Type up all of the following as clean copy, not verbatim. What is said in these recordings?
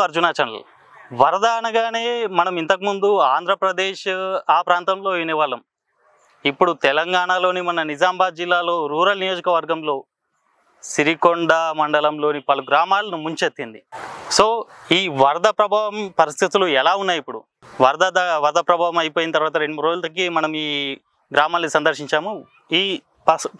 Arjuna channel. వరద అనగానే మనం ఇంతకుముందు ఆంధ్రప్రదేశ్ ఆ ప్రాంతంలో వినేవాళ్ళం. ఇప్పుడు తెలంగాణలోని మన నిజామాబాద్ జిల్లాలో రూరల్ నియోజకవర్గంలో సిరికొండ మండలంలోని పలు గ్రామాలను ముంచెత్తింది. సో ఈ వరద ప్రభావం పరిస్థితులు ఎలా ఉన్నాయి? ఇప్పుడు వరద ప్రభావం అయిపోయిన తర్వాత 2-3 రోజులకి మనం ఈ గ్రామాల్ని సందర్శించాము. ఈ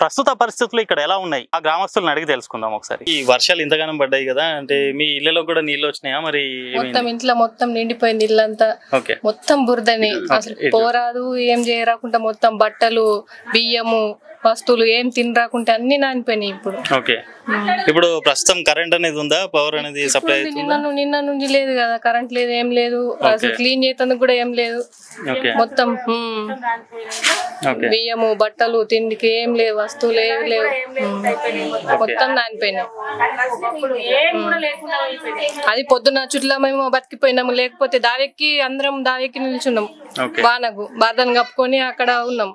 ప్రస్తుత పరిస్థితులు ఇక్కడ ఎలా ఉన్నాయి ఆ గ్రామస్తులను అడిగి తెలుసుకుందాం ఒకసారి. ఈ వర్షాలు ఇంతగానం పడ్డాయి కదా, అంటే మీ ఇళ్లలో కూడా నీళ్ళు వచ్చినాయా? మరి మొత్తం ఇంట్లో మొత్తం నిండిపోయింది, ఇల్లంతా మొత్తం బురదని, అసలు పోరాదు ఏం చేయరాకుండా మొత్తం బట్టలు, బియ్యము, వస్తువులు ఏం తినరాకుంటే అన్ని నానిపోయినాయి. ఇప్పుడు ప్రస్తుతం కరెంట్ అనేది ఉందా? పవర్ అనేది సప్లై నిన్న నుంచి లేదు కదా, కరెంట్ లేదు, ఏం లేదు, అసలు క్లీన్ చేసేందుకు కూడా ఏం లేదు. మొత్తం బియ్యము, బట్టలు, తిండికి ఏం లేవు, వస్తువులు ఏం లేవు, మొత్తం నానిపోయినాయి. అది పొద్దున్న చుట్లా మేము బతికిపోయినాము, లేకపోతే దావెక్కి అందరం దావెక్కి నిల్చున్నాం, వానకు బాధను కప్పుకొని అక్కడ ఉన్నాం.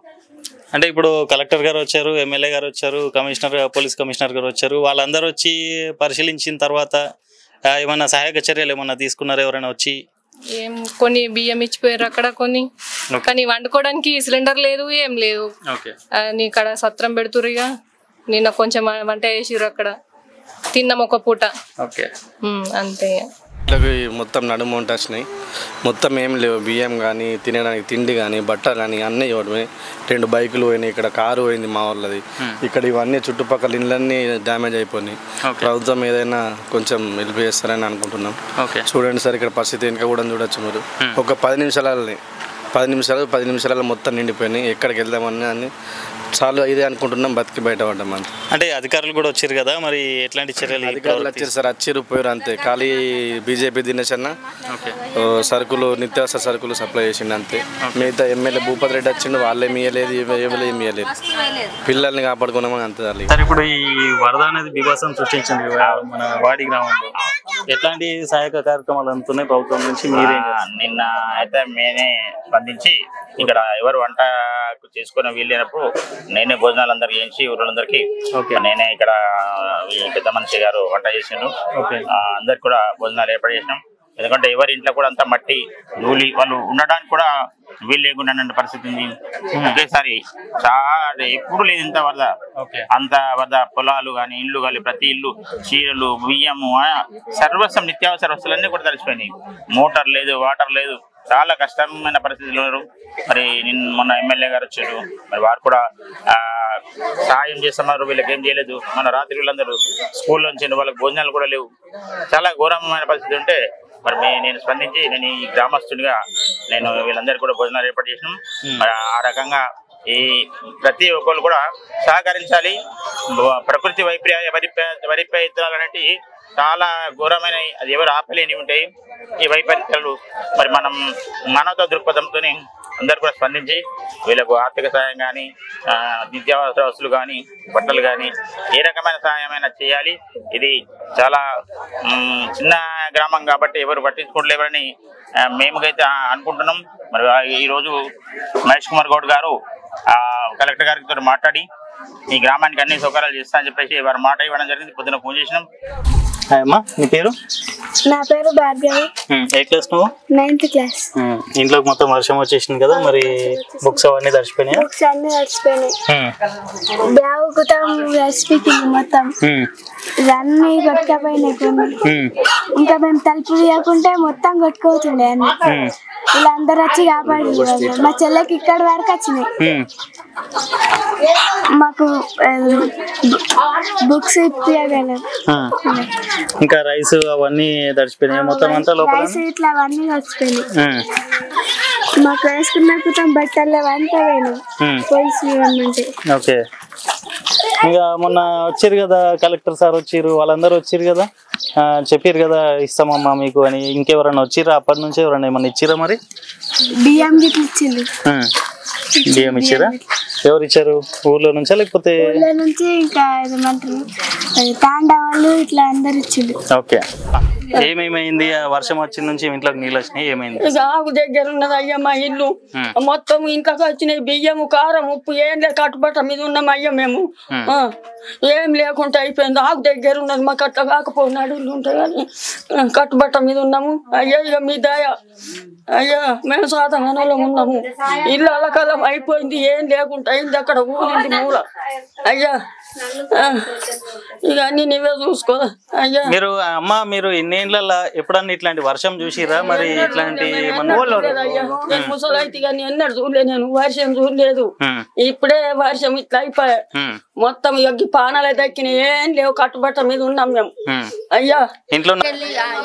అంటే ఇప్పుడు కలెక్టర్ గారు వచ్చారు, ఎమ్మెల్యే గారు వచ్చారు, పోలీస్ కమిషనర్ గారు వచ్చారు, వాళ్ళందరూ వచ్చి పరిశీలించిన తర్వాత ఏమన్నా సహాయక చర్యలు ఏమన్నా తీసుకున్నారు? ఎవరైనా వచ్చి కొన్ని బియ్యం ఇచ్చిపోయారు అక్కడ కొన్ని, కానీ వండుకోవడానికి సిలిండర్ లేదు, ఏం లేదు. ఇక్కడ సత్రం పెడుతురుగా, నిన్న కొంచెం వంట చేసిర్రు, అక్కడ తిన్నాం ఒక పూట, అంతే. మొత్తం నడుము వచ్చినాయి, మొత్తం ఏం లేవు, బియ్యం కానీ, తినడానికి తిండి కానీ, బట్టలు కానీ అన్నీ ఇవ్వడమే. 2 బైకులు పోయినాయి, ఇక్కడ కారు పోయింది మా వాళ్ళది. ఇక్కడ ఇవన్నీ చుట్టుపక్కల ఇళ్ళన్నీ డ్యామేజ్ అయిపోయినాయి. ప్రభుత్వం ఏదైనా కొంచెం హెల్ప్ చేస్తారని అనుకుంటున్నాం. చూడండి సార్, ఇక్కడ పరిస్థితి ఇంకా కూడా చూడొచ్చు మీరు. ఒక 10 నిమిషాలలో మొత్తం నిండిపోయినాయి. ఎక్కడికి వెళ్దామని అని చాలు ఇదే అనుకుంటున్నాం, బతికి బయటపడ్డాం. అంటే అధికారులు కూడా వచ్చారు కదా, మరి ఎట్లాంటి చర్యలు? అధికారులు వచ్చారు సార్, వచ్చారు పోయారు అంతే. ఖాళీ బీజేపీ దినేష్ అన్న సరుకులు, నిత్యావసర సరుకులు సప్లై చేసిండు అంతే. మిగతా ఎమ్మెల్యే భూపతి రెడ్డి వచ్చిండు, వాళ్ళేమి ఇవ్వలేదు, ఏమి ఇవ్వలేదు. పిల్లల్ని కాపాడుకున్నామని అంతే. సార్, ఇప్పుడు ఈ వరద అనేది బీభత్సం సృష్టించింది మన వాడి గ్రామంలో, ఎట్లాంటి సహాయక కార్యక్రమాలు అందుతున్నాయి ప్రభుత్వం నుంచి? మీరే నిన్న అయితే మేమే స్పందించి ఇక్కడ ఎవరు వంట చేసుకుని వీళ్ళైనప్పుడు నేనే భోజనాలు అందరికి చేసి ఊళ్ళందరికీ నేనే ఇక్కడ పెద్ద మనిషి గారు వంట చేసిండు, అందరికి కూడా భోజనాలు ఏర్పాటు చేసినాం. ఎందుకంటే ఎవరి ఇంట్లో కూడా అంతా మట్టి ధూళి, వాళ్ళు ఉండడానికి కూడా వీళ్ళు లేకుండా పరిస్థితి ఉంది. ఒకేసారి చాలా ఎప్పుడు లేదు ఇంత వరద, అంత వరద. పొలాలు కానీ, ఇల్లు కానీ, ప్రతి ఇల్లు, చీరలు, బియ్యము, సర్వస్వం నిత్యావసర వస్తువులన్నీ కూడా తడిచిపోయినాయి. మోటార్ లేదు, వాటర్ లేదు, చాలా కష్టమైన పరిస్థితులు. మరి మొన్న ఎమ్మెల్యే గారు వచ్చారు, మరి వారు కూడా సహాయం చేస్తున్నారు. వీళ్ళకి ఏం చేయలేదు. మన రాత్రి వీళ్ళందరూ స్కూల్లో నుంచి వాళ్ళకి భోజనాలు కూడా లేవు. చాలా ఘోరమైన పరిస్థితి ఉంటే మరి నేను స్పందించి నేను ఈ గ్రామస్తుడిగా నేను వీళ్ళందరికీ కూడా భోజనాలు ఏర్పాటు చేసినాం. మరి ఆ రకంగా ఈ ప్రతి ఒక్కరు కూడా సహకరించాలి. ప్రకృతి వైపరీత్యాలు అనేవి చాలా ఘోరమైన, అది ఎవరు ఆపలేని ఉంటాయి ఈ వైపరీత్యాలు. మరి మనం మానవతా దృక్పథంతో అందరు కూడా స్పందించి వీళ్ళకు ఆర్థిక సహాయం కానీ, నిత్యావసర వస్తువులు కానీ, బట్టలు కానీ, ఏ రకమైన సహాయమైనా చేయాలి. ఇది చాలా చిన్న గ్రామం కాబట్టి ఎవరు పట్టించుకోవట్లేవని మేముకైతే అనుకుంటున్నాం. మరి ఈరోజు మహేష్ కుమార్ గౌడ్ గారు కలెక్టర్ గారితో మాట్లాడి ఈ గ్రామానికి అన్ని సౌకర్యాలు చేస్తా అని చెప్పేసి వారు మాట ఇవ్వడం జరిగింది. పొద్దున ఫోన్ చేసినాం. నీ పేరు? నా పేరు భార్గవి. ఏ క్లాస్ నువ్వు? 9th class. ఇంట్లోకి మొత్తం వర్షం వచ్చేసింది కదా, మరి బుక్స్ అవన్నీ తడిచిపోయినాయి? బుక్స్ అన్ని తడిచిపోయినాయి, బ్యాగ్ కుతం తడిచిపోయింది మొత్తం, ఇవన్నీ కొట్టుకపోయినాయి కొన్ని. ఇంకా మేము తలుపు తీయకుంటే మొత్తం కొట్టుకోతుండే అన్ని. వీళ్ళందరూ వచ్చి కాపాడి మా చెల్లెకి ఇక్కడ వరకు వచ్చినాయి. మాకు బుక్స్ ఇప్పియగలరు. ఇంకా రైస్ అవన్నీ తడిచిపోయినాయి మొత్తం అంతా లోపల? రైస్ ఇట్లా అవన్నీ తడిచిపోయినాయి. మాకు వేసుకున్న కుతం బట్టలు అంతా పోయినాయి పోలీసులు. ఓకే. ఇంకా మొన్న వచ్చారు కదా కలెక్టర్ సార్ వచ్చారు, వాళ్ళందరూ వచ్చారు కదా, చెప్పారు కదా ఇస్తామమ్మా మీకు అని. ఇంకెవరన్నా వచ్చిర్రా అప్పటి నుంచి? ఎవరన్నా ఏమన్నా ఇచ్చిరా? మరి బియ్యం ఇచ్చింది. బియ్యం ఇచ్చారా? ఎవరు ఇచ్చారు? ఊర్లో నుంచా లేకపోతే? ఊర్లో నుంచి, ఇంకా ఏమంటారు తాండా వాళ్ళు ఇట్లా అందరు ఇచ్చిండు. ఓకే. ఏమేమైంది? వర్షం వచ్చిన నుంచి ఇంట్లోకి నీళ్ళు వచ్చినాయి, ఏమైంది? ఇక ఆకు దగ్గర ఉన్నది అయ్యా మా ఇల్లు మొత్తం ఇంట్లోకి వచ్చినాయి. బియ్యము కారం ఉప్పు ఏం లేక కట్టుబట్ట మీద ఉన్నాం అయ్యా మేము. ఏం లేకుండా అయిపోయింది. ఆకు దగ్గర ఉన్నది మాకు అట్లా కాకపోయినా అడుగులు ఉంటాయి కానీ కట్టుబట్ట మీద ఉన్నాము అయ్యా. ఇక మీ దయ అయ్యా, మేము సాధారణలో ఉన్నాము. ఇల్లు అలకలం అయిపోయింది, ఏం లేకుండా అయింది. అక్కడ ఊరింది మూల అయ్యా. ఇక అన్ని నువ్వే చూసుకో అయ్యా. మీరు అమ్మ, మీరు ఇన్నేళ్ళ ఎప్పుడన్నా ఇట్లాంటి వర్షం చూసిరా? మరి ఇట్లాంటి ముసలి అయితే కానీ ఎన్నడు చూడలే నేను, వర్షం చూడలేదు. ఇప్పుడే వర్షం ఇట్లా అయిపోయా మొత్తం. ఎగ్గి పానాలే దక్కిన ఏం లేవు, కట్టుబట్ట మీద ఉన్నాం మేము అయ్యా. ఇంట్లో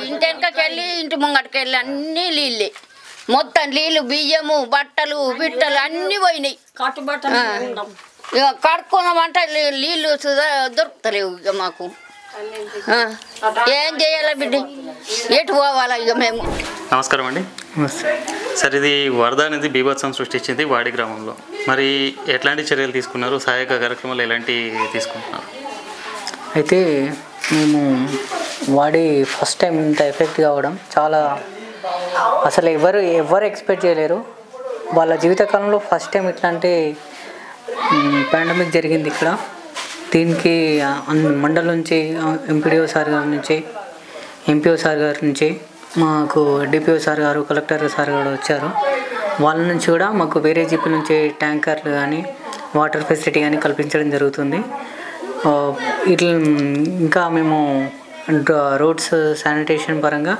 ఇంటి వెనకకెళ్ళి ఇంటి ముంగటకెళ్ళి అన్ని నీళ్ళే, మొత్తం నీళ్ళు, బియ్యము, బట్టలు బిట్టలు అన్ని పోయినాయి. కట్టుబట్ట ఇక కడుక్కున్నామంటే నీళ్ళు దొరుకుతలేవు. ఇక మాకు ఏం చేయాలి బిడ్డ, ఎటు పోవాలా ఇక మేము? నమస్కారం అండి. సార్, ఇది వరద అనేది బీభత్సం సృష్టించింది వాడి గ్రామంలో. మరి ఎట్లాంటి చర్యలు తీసుకున్నారు? సహాయక కార్యక్రమాలు ఎలాంటి తీసుకుంటున్నారు? అయితే మేము వాడి ఫస్ట్ టైం ఇంత ఎఫెక్ట్ కావడం చాలా, అసలు ఎవరు ఎక్స్పెక్ట్ చేయలేరు. వాళ్ళ జీవితకాలంలో ఫస్ట్ టైం ఇట్లాంటి పాండమిక్ జరిగింది ఇక్కడ. దీనికి మండలం నుంచి ఎంపీడీఓ సార్ గారి నుంచి, ఎంపీఓ సార్ గారి నుంచి, మాకు డిపిఓ సార్ గారు, కలెక్టర్ సార్ గారు వచ్చారు. వాళ్ళ నుంచి కూడా మాకు వేరే జీపీ నుంచి ట్యాంకర్లు కానీ వాటర్ ఫెసిలిటీ కానీ కల్పించడం జరుగుతుంది. ఇట్లా ఇంకా మేము రోడ్స్ శానిటేషన్ పరంగా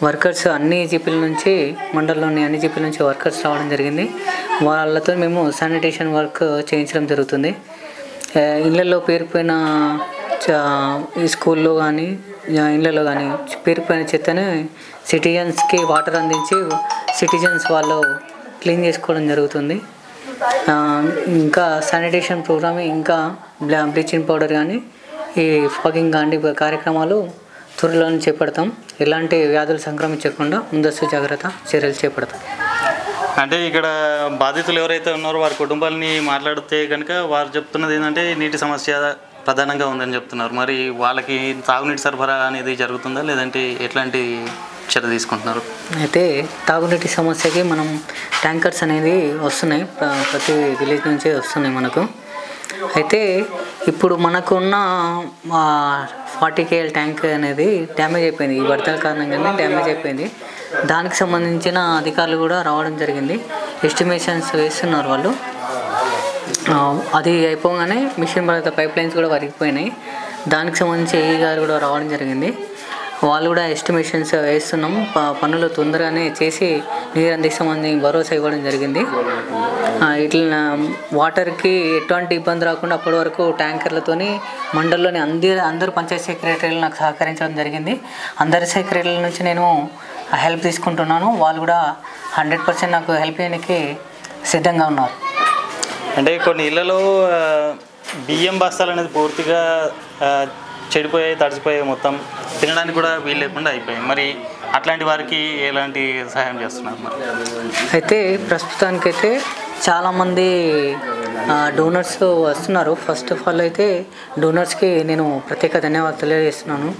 వర్కర్స్ అన్ని జీపీల నుంచి, మండలంలోని అన్ని జీపీల నుంచి వర్కర్స్ రావడం జరిగింది. వాళ్ళతో మేము శానిటేషన్ వర్క్ చేయించడం జరుగుతుంది. ఇళ్ళల్లో పేరుపోయిన ఈ స్కూల్లో కానీ ఇళ్ళలో కానీ పేరుపోయిన చెత్తని సిటిజన్స్కి వాటర్ అందించి సిటిజన్స్ వాళ్ళు క్లీన్ చేసుకోవడం జరుగుతుంది. ఇంకా శానిటేషన్ ప్రోగ్రామ్, ఇంకా బ్లీచింగ్ పౌడర్ కానీ ఈ ఫాగింగ్ కానీ కార్యక్రమాలు త్వరలోనే చేపడతాం. ఎలాంటి వ్యాధులు సంక్రమించకుండా ముందస్తు జాగ్రత్త చర్యలు చేపడతాం. అంటే ఇక్కడ బాధితులు ఎవరైతే ఉన్నారో వారి కుటుంబాలని మాట్లాడితే కనుక వారు చెప్తున్నది ఏంటంటే నీటి సమస్య ప్రధానంగా ఉందని చెప్తున్నారు. మరి వాళ్ళకి తాగునీటి సరఫరా అనేది జరుగుతుందా, లేదంటే ఎట్లాంటి చర్య తీసుకుంటున్నారు? అయితే తాగునీటి సమస్యకి మనం ట్యాంకర్స్ అనేది వస్తున్నాయి, ప్రతి విలేజ్ నుంచి వస్తున్నాయి మనకు. అయితే ఇప్పుడు మనకున్న 40 KL ట్యాంక్ అనేది డ్యామేజ్ అయిపోయింది. ఈ వరదల కారణంగానే డ్యామేజ్ అయిపోయింది. దానికి సంబంధించిన అధికారులు కూడా రావడం జరిగింది. ఎస్టిమేషన్స్ వేస్తున్నారు వాళ్ళు. అది అయిపోగానే మిషన్ భగీరథ పైప్ లైన్స్ కూడా వరిగిపోయినాయి. దానికి సంబంధించి ఏఈ గారు కూడా రావడం జరిగింది. వాళ్ళు కూడా ఎస్టిమేషన్స్ వేస్తున్నాం, పనులు తొందరగానే చేసి నీరు అందిస్తామని భరోసా ఇవ్వడం జరిగింది. ఇట్లా వాటర్కి ఎటువంటి ఇబ్బంది రాకుండా అప్పటి వరకు ట్యాంకర్లతోని మండలంలోని అందరూ పంచాయతీ సెక్రటరీలు నాకు సహకరించడం జరిగింది. అందరి సెక్రటరీల నుంచి నేను హెల్ప్ తీసుకుంటున్నాను. వాళ్ళు కూడా 100% నాకు హెల్ప్ చేయడానికి సిద్ధంగా ఉన్నారు. అంటే కొన్ని ఇళ్లలో బియ్యం బస్తాలు అనేది పూర్తిగా చెడిపోయాయి, తడిసిపోయాయి, మొత్తం తినడానికి కూడా వీలు లేకుండా అయిపోయాయి. మరి అట్లాంటి వారికి ఎలాంటి సహాయం చేస్తున్నారు? మరి అయితే ప్రస్తుతానికైతే చాలామంది డోనర్స్ వస్తున్నారు. ఫస్ట్ ఆఫ్ ఆల్ అయితే డోనర్స్కి నేను ప్రత్యేక ధన్యవాదాలు తెలియజేస్తున్నాను.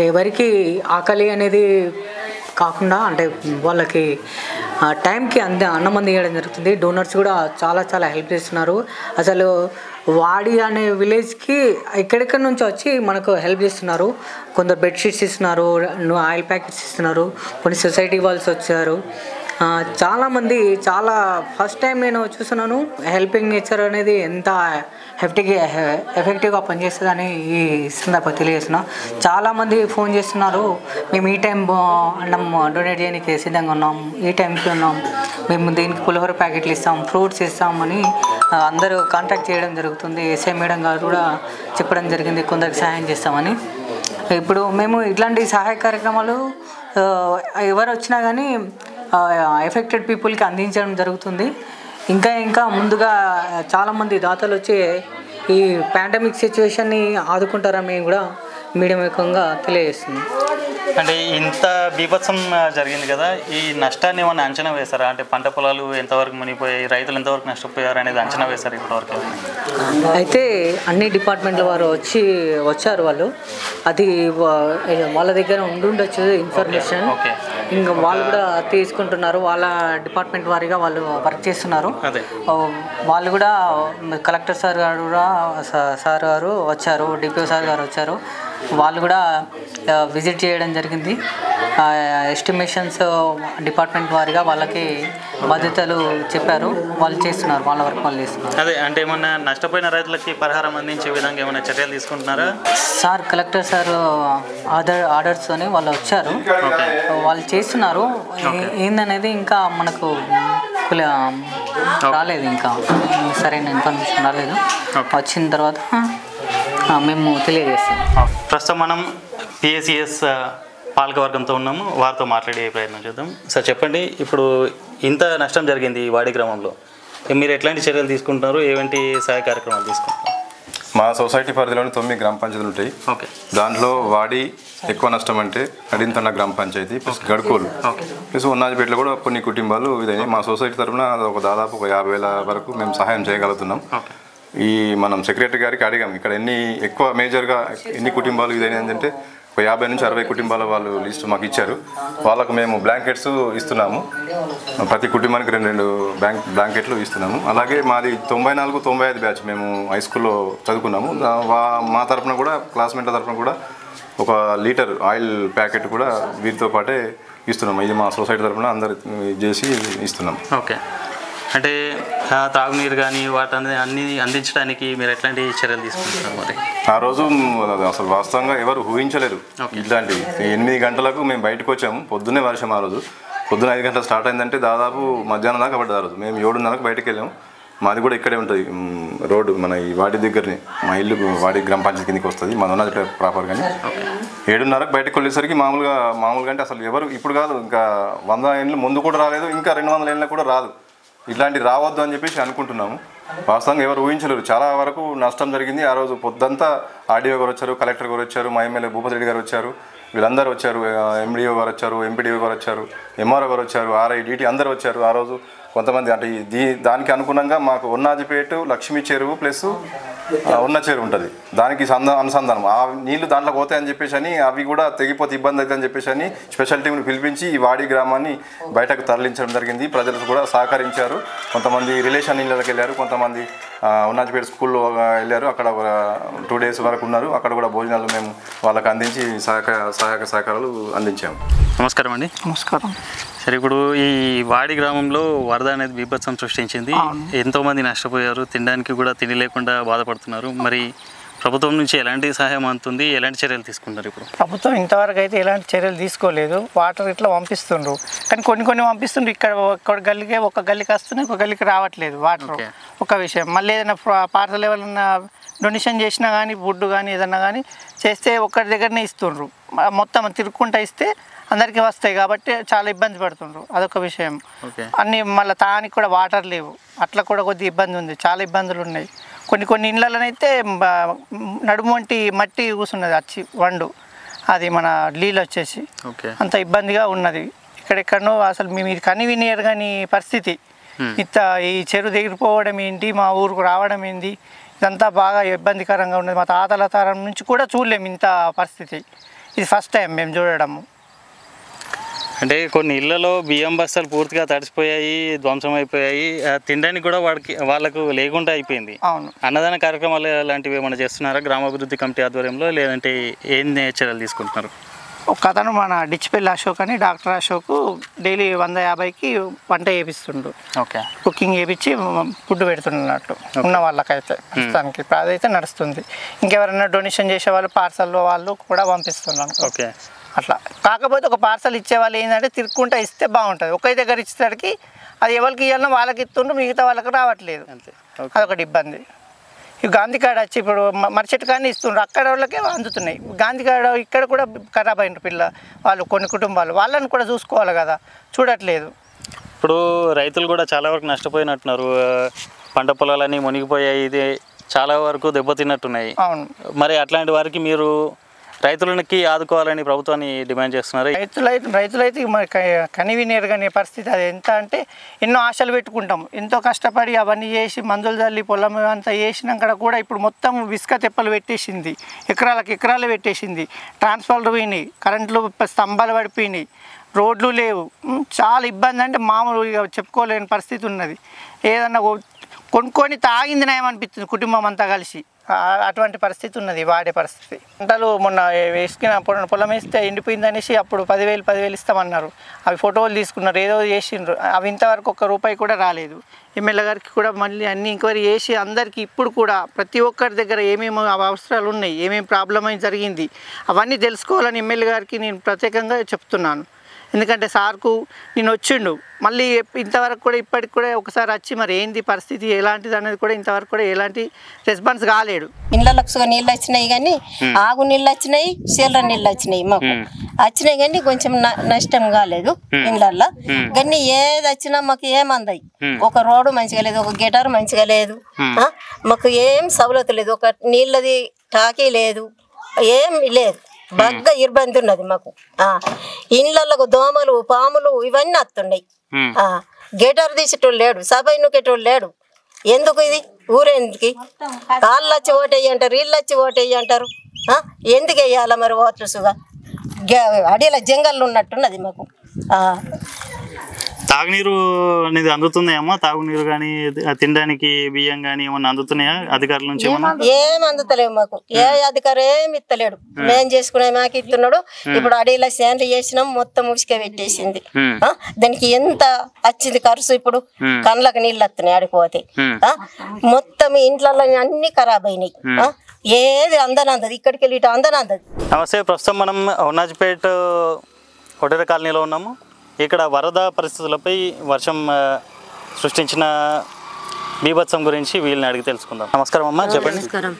ఎవరికి ఆకలి అనేది కాకుండా అంటే వాళ్ళకి టైంకి అన్నం అందించడం జరుగుతుంది. డోనర్స్ కూడా చాలా హెల్ప్ చేస్తున్నారు. అసలు వాడి అనే విలేజ్కి ఎక్కడెక్కడి నుంచి వచ్చి మనకు హెల్ప్ చేస్తున్నారు. కొందరు బెడ్షీట్స్ ఇస్తున్నారు, ఆయిల్ ప్యాకెట్స్ ఇస్తున్నారు, కొన్ని సొసైటీ వాళ్ళస్ వచ్చారు. చాలామంది ఫస్ట్ టైం నేను చూస్తున్నాను హెల్పింగ్ నేచర్ అనేది ఎంత ఎఫెక్టివ్గా పనిచేస్తుందని ఈ సందర్భంగా తెలియజేస్తున్నా. చాలామంది ఫోన్ చేస్తున్నారు, మేము ఈ టైం అన్నం డొనేట్ చేయడానికి సిద్ధంగా ఉన్నాం, ఈ టైంకి ఉన్నాం, మేము దీనికి పులిహోర ప్యాకెట్లు ఇస్తాం, ఫ్రూట్స్ ఇస్తామని అందరూ కాంటాక్ట్ చేయడం జరుగుతుంది. ఎస్ఐ మేడం గారు కూడా చెప్పడం జరిగింది కొందరికి సహాయం చేస్తామని. ఇప్పుడు మేము ఇట్లాంటి సహాయ కార్యక్రమాలు ఎవరు వచ్చినా కానీ ఎఫెక్టెడ్ పీపుల్కి అందించడం జరుగుతుంది. ఇంకా ముందుగా చాలామంది దాతలు వచ్చి ఈ పాండమిక్ సిచ్యువేషన్ని ఆదుకుంటారని మేము కూడా మీడియా ముఖంగా తెలియజేస్తున్నాం. అంటే ఇంత బీభత్సం జరిగింది కదా, ఈ నష్టాన్ని ఏమైనా అంచనా వేశారా? అంటే పంట పొలాలు ఎంతవరకు మునిగిపోయాయి, రైతులు ఎంతవరకు నష్టపోయారు అనేది అంచనా వేశారు ఇప్పటివరకు? అయితే అన్ని డిపార్ట్మెంట్ల వారు వచ్చారు వాళ్ళు. అది వాళ్ళ దగ్గర ఉండుండొచ్చు ఇన్ఫర్మేషన్. ఇంకా వాళ్ళు కూడా తీసుకుంటున్నారు, వాళ్ళ డిపార్ట్మెంట్ వారిగా వాళ్ళు వర్క్ చేస్తున్నారు. వాళ్ళు కూడా కలెక్టర్ సార్ గారు కూడా సార్ గారు వచ్చారు, డిపిఓ సార్ గారు వచ్చారు. వాళ్ళు కూడా విజిట్ చేయడం జరిగింది. ఎస్టిమేషన్స్ డిపార్ట్మెంట్ వారిగా వాళ్ళకి బాధ్యతలు చెప్పారు, వాళ్ళు చేస్తున్నారు, వాళ్ళ వర్క్ వాళ్ళు చేస్తున్నారు. అదే అంటే ఏమన్నా నష్టపోయిన రైతులకి పరిహారం అందించే విధంగా ఏమైనా చర్యలు తీసుకుంటున్నారా? సార్ కలెక్టర్ సార్ ఆర్డర్స్తోనే వాళ్ళు వచ్చారు, వాళ్ళు చేస్తున్నారు. ఏందనేది ఇంకా మనకు రాలేదు, ఇంకా సరైన ఇన్ఫర్మేషన్ రాలేదు. వచ్చిన తర్వాత మేము తెలియజేస్తాం. ప్రస్తుతం మనం పిఎస్సిఎస్ పాలకవర్గంతో ఉన్నాము, వారితో మాట్లాడే ప్రయత్నం చేద్దాం. సార్ చెప్పండి, ఇప్పుడు ఇంత నష్టం జరిగింది ఈ వాడి గ్రామంలో, మీరు ఎట్లాంటి చర్యలు తీసుకుంటున్నారు, ఏవంటి సహాయ కార్యక్రమాలు తీసుకుంటున్నారు? మా సొసైటీ పరిధిలోని 9 గ్రామ పంచాయతీలు ఉంటాయి. దాంట్లో వాడి ఎక్కువ నష్టం అంటే అడింతన్న గ్రామ పంచాయతీ ప్లస్ గడ్కోలు ప్లస్ ఉన్నాజిపేటలో కూడా కొన్ని కుటుంబాలు ఇదైనాయి. మా సొసైటీ తరఫున దాదాపు ఒక 50,000 వరకు మేము సహాయం చేయగలుగుతున్నాం. ఈ మనం సెక్రటరీ గారికి అడిగాం ఇక్కడ ఎక్కువ మేజర్గా ఎన్ని కుటుంబాలు ఇదైనా అంటే ఒక 50 నుంచి 60 కుటుంబాల వాళ్ళు లిస్ట్ మాకు ఇచ్చారు. వాళ్ళకు మేము బ్లాంకెట్స్ ఇస్తున్నాము, ప్రతి కుటుంబానికి 2 బ్లాంకెట్లు ఇస్తున్నాము. అలాగే మాది 94-95 బ్యాచ్ మేము హై స్కూల్లో చదువుకున్నాము. మా తరఫున కూడా క్లాస్మేట్ల తరఫున కూడా 1 లీటర్ ఆయిల్ ప్యాకెట్ కూడా వీరితో పాటే ఇస్తున్నాము. ఇది మా సొసైటీ తరఫున అందరు చేసి ఇస్తున్నాం. ఓకే, అంటే తాగునీరు కానీ వాటిని అన్ని అందించడానికి మీరు ఎట్లాంటి చర్యలు తీసుకుంటున్నారు? మరి ఆ రోజు అసలు వాస్తవంగా ఎవరు ఊహించలేరు ఇట్లాంటివి. 8 గంటలకు మేము బయటకు వచ్చాము, పొద్దున్నే వర్షం. ఆ రోజు పొద్దున్న 5 గంటలకు స్టార్ట్ అయిందంటే దాదాపు మధ్యాహ్నం దాకా పడ్డది. ఆ రోజు మేము 7:30కు బయటకు వెళ్ళాము. మాది కూడా ఇక్కడే ఉంటుంది రోడ్డు, మన ఈ వాడి దగ్గరనే. మా ఇల్లు వాడి గ్రామ పంచాయతీ కిందకి వస్తుంది, మా ఉన్నది ప్రాపర్. కానీ 7:30కు బయటకు వెళ్ళేసరికి మామూలుగా అంటే అసలు ఎవరు ఇప్పుడు కాదు, ఇంకా 100 ఏళ్ళు ముందు కూడా రాలేదు, ఇంకా 200 ఏళ్ళకు కూడా రాదు. ఇట్లాంటి రావద్దు అని చెప్పేసి అనుకుంటున్నాము. వాస్తవంగా ఎవరు ఊహించలేరు, చాలా వరకు నష్టం జరిగింది. ఆ రోజు పొద్దంతా ఆర్డీఓ గారు వచ్చారు, కలెక్టర్ గారు వచ్చారు, మా ఎమ్మెల్యే భూపతి రెడ్డి గారు వచ్చారు, వీళ్ళందరూ వచ్చారు, ఎండిఓ గారు వచ్చారు, ఎంపీడీఓ గారు వచ్చారు, ఎంఆర్ఓ గారు వచ్చారు, ఆర్ఐ డీటీ అందరూ వచ్చారు. ఆ రోజు కొంతమంది అంటే దానికి అనుగుణంగా మాకు ఉన్నాజిపేట లక్ష్మీ చెరువు ప్లస్ ఉన్న చెరువు ఉంటుంది, దానికి అనుసంధానం. ఆ నీళ్లు దాంట్లో పోతాయని చెప్పేసి అని, అవి కూడా తెగిపోతే ఇబ్బంది అవుతుందని చెప్పేసి అని స్పెషల్ టీంని పిలిపించి ఈ వాడి గ్రామాన్ని బయటకు తరలించడం జరిగింది. ప్రజలు కూడా సహకరించారు. కొంతమంది రిలేషన్ ఇళ్ళకి వెళ్ళారు, కొంతమంది ఉన్నాజిపేట స్కూల్లో వెళ్ళారు, అక్కడ 2 days వరకు ఉన్నారు. అక్కడ కూడా భోజనాలు మేము వాళ్ళకి అందించి సహాయక సహకారాలు అందించాము. నమస్కారం అండి. నమస్కారం. సరే, ఇప్పుడు ఈ వాడి గ్రామంలో వరద అనేది బీభత్సం సృష్టించింది, ఎంతోమంది నష్టపోయారు, తినడానికి కూడా తిండి లేకుండా బాధపడుతున్నారు. మరి ప్రభుత్వం నుంచి ఎలాంటి సహాయం అందుతుంది, ఎలాంటి చర్యలు తీసుకుంటారు? ఇప్పుడు ప్రభుత్వం ఇంతవరకు అయితే ఎలాంటి చర్యలు తీసుకోలేదు. వాటర్ ఇట్లా పంపిస్తుండ్రు, కానీ కొన్ని పంపిస్తుండ్రు. ఒక గల్లీకి వస్తున్నాయి, ఒక గల్లీకి రావట్లేదు వాటర్. ఒక విషయం. మళ్ళీ ఏదైనా పార్సల్ ఎవరైనా డొనేషన్ చేసినా కానీ, ఫుడ్ కానీ ఏదన్నా కానీ చేస్తే ఒక్కరి దగ్గరనే ఇస్తుండ్రు. మొత్తం తిరుక్కుంటా ఇస్తే అందరికీ వస్తాయి కాబట్టి చాలా ఇబ్బంది పడుతుండ్రు. అదొక విషయం. అన్నీ మళ్ళీ తానికి కూడా వాటర్ లేవు, అట్లా కూడా కొద్దిగా ఇబ్బంది ఉంది, చాలా ఇబ్బందులు ఉన్నాయి. కొన్ని ఇళ్ళలోనైతే నడుము వంటి మట్టి కూర్చున్నది వచ్చి వండు, అది మన నీళ్ళు వచ్చేసి అంత ఇబ్బందిగా ఉన్నది. ఇక్కడెక్కడనో అసలు మేము ఇది కని వినియర్ కానీ పరిస్థితి. ఈ చెరువు దగ్గరిపోవడం ఏంటి, మా ఊరుకు రావడం ఏంటి, ఇదంతా బాగా ఇబ్బందికరంగా ఉన్నది. మా తాతల తరం నుంచి కూడా చూడలేము ఇంత పరిస్థితి. ఇది ఫస్ట్ టైం మేము చూడడము. అంటే కొన్ని ఇళ్లలో బియ్యం బస్తాలు పూర్తిగా తడిసిపోయాయి, ధ్వంసం అయిపోయాయి, తినడానికి కూడా వాళ్ళకు లేకుండా అయిపోయింది. అవును. అన్నదాన కార్యక్రమాలు అలాంటివి ఏమైనా చేస్తున్నారా గ్రామాభివృద్ధి కమిటీ ఆధ్వర్యంలో, లేదంటే ఏం చర్యలు తీసుకుంటున్నారు? ఒక అతను మన డిచ్పల్లి అశోక్ అని డాక్టర్ అశోక్ డైలీ 150కి వంట చేపిస్తుండ్రు. కుకింగ్ చేపించి ఫుడ్ పెడుతున్నట్టు ఉన్న వాళ్ళకైతే ప్రస్తుతానికి అదైతే నడుస్తుంది. ఇంకెవరైనా డొనేషన్ చేసే వాళ్ళు పార్సల్ వాళ్ళు కూడా పంపిస్తున్నాను. అట్లా కాకపోతే ఒక పార్సల్ ఇచ్చే వాళ్ళు ఏంటంటే తిరుక్కుంటా ఇస్తే బాగుంటుంది. ఒకే దగ్గర ఇచ్చేసరికి అది ఎవరికి ఇవ్వాలన్నా వాళ్ళకి ఇస్తుండ్రు, మిగతా వాళ్ళకి రావట్లేదు. అదొకటి ఇబ్బంది. ఈ గాంధీకాడ వచ్చి ఇప్పుడు మర్చెట్ కానీ ఇస్తుండ్రు, అక్కడ వాళ్ళకే అందుతున్నాయి. గాంధీకాడ ఇక్కడ కూడా ఖరాబ్ అయిన వాళ్ళు కొన్ని కుటుంబాలు, వాళ్ళని కూడా చూసుకోవాలి కదా, చూడట్లేదు. ఇప్పుడు రైతులు కూడా చాలా వరకు నష్టపోయినట్టున్నారు, పంట పొలాలన్నీ మునిగిపోయాయి, ఇది చాలా వరకు దెబ్బతిన్నట్టున్నాయి. అవును. మరి అట్లాంటి వారికి మీరు రైతులకి ఆదుకోవాలని ప్రభుత్వాన్ని డిమాండ్ చేస్తున్నారు. రైతులైతే మరి కనివినేరుగానే పరిస్థితి. అది ఎంత అంటే ఎన్నో ఆశలు పెట్టుకుంటాం, ఎంతో కష్టపడి అవన్నీ చేసి మందులు చల్లి పొలం అంతా వేసినాక కూడా ఇప్పుడు మొత్తం ఇసుక తెప్పలు పెట్టేసింది, ఎకరాలు పెట్టేసింది, ట్రాన్స్ఫార్మర్లు పోయినాయి, కరెంట్లు స్తంభాలు పడిపోయినాయి, రోడ్లు లేవు. చాలా ఇబ్బంది అంటే మామూలుగా చెప్పుకోలేని పరిస్థితి ఉన్నది. ఏదన్నా కొనుక్కొని తాగింది నయమనిపిస్తుంది కుటుంబం అంతా కలిసి, అటువంటి పరిస్థితి ఉన్నది వాడే పరిస్థితి. పంటలు మొన్న వేసుకున్న పొలం వేస్తే ఎండిపోయిందనేసి అప్పుడు 10,000 ఇస్తామన్నారు. అవి ఫోటోలు తీసుకున్నారు, ఏదో చేసిండ్రు, అవి ఇంతవరకు ₹1 కూడా రాలేదు. ఎమ్మెల్యే గారికి కూడా మళ్ళీ అన్ని ఎంక్వైరీ చేసి అందరికీ ఇప్పుడు కూడా ప్రతి ఒక్కరి దగ్గర ఏమేమి అవసరాలు ఉన్నాయి, ఏమేమి ప్రాబ్లం అయి జరిగింది అవన్నీ తెలుసుకోవాలని ఎమ్మెల్యే గారికి నేను ప్రత్యేకంగా చెప్తున్నాను. ఎందుకంటే సార్కు నేను వచ్చిండు, మళ్ళీ ఇంతవరకు కూడా ఇప్పటికి కూడా ఒకసారి వచ్చి మరి ఏంది పరిస్థితి ఎలాంటిది అనేది కూడా ఇంతవరకు కూడా ఎలాంటి రెస్పాన్స్ కాలేడు. ఇళ్ళకు నీళ్ళు వచ్చినాయి కానీ ఆగు నీళ్ళు వచ్చినాయి, చీలర నీళ్ళు వచ్చినాయి, మాకు వచ్చినాయి కానీ కొంచెం నష్టం కాలేదు ఇళ్ళల్లో. కానీ ఏది వచ్చినా మాకు ఏమందాయి, ఒక రోడ్డు మంచిగా లేదు, ఒక గిటార్ మంచిగా లేదు, మాకు ఏం సౌలత లేదు, ఒక నీళ్ళది టాకీ లేదు, ఏం లేదు, బాగా ఇబ్బంది ఉన్నది మాకు. ఇండ్లకు దోమలు పాములు ఇవన్నీ వస్తున్నాయి. గేటర్ తీసేటోళ్ళు లేడు, సభ నూకేటోళ్ళు లేడు. ఎందుకు ఇది ఊరెందుకు? కాళ్ళు వచ్చి ఓటేయి అంటారు, వీళ్ళు వచ్చి ఓటేయి అంటారు. ఎందుకు వేయాల మరి ఓట్లుసుగా? అడిలో జంగల్ ఉన్నట్టున్నది మాకు. తాగునీరు అనేది అందుతున్నాయమ్మా? తాగునీరు కానీ తినడానికి బియ్యం కానీ ఏమన్నా అందుతున్నాయా అధికారుల నుంచి? ఏం అందుతలేవు మాకు, ఏ అధికారం ఏమి ఇస్తలేడు. మేం చేసుకునే మాకు ఇస్తున్నాడు. ఇప్పుడు అడవిలో సేంద్ర చేసినాం, మొత్తం ఉసుక పెట్టేసింది. దానికి ఎంత వచ్చింది ఖర్చు? ఇప్పుడు కళ్ళకు నీళ్ళు వస్తున్నాయి ఆడిపోతే, మొత్తం ఇంట్లో అన్ని ఖరాబ్ అయినాయి. ఏది అందనందది, ఇక్కడికి వెళ్ళి ఇటు అందనందది. నమస్తే, ప్రస్తుతం మనం హోనాజ్పేట్ ఒడేర కాలనీలో ఉన్నాము. ఇక్కడ వరద పరిస్థితులపై వర్షం సృష్టించిన బీభత్సం గురించి వీళ్ళని అడిగి తెలుసుకుందాం. నమస్కారం అమ్మా, చెప్పండి. నమస్కారం.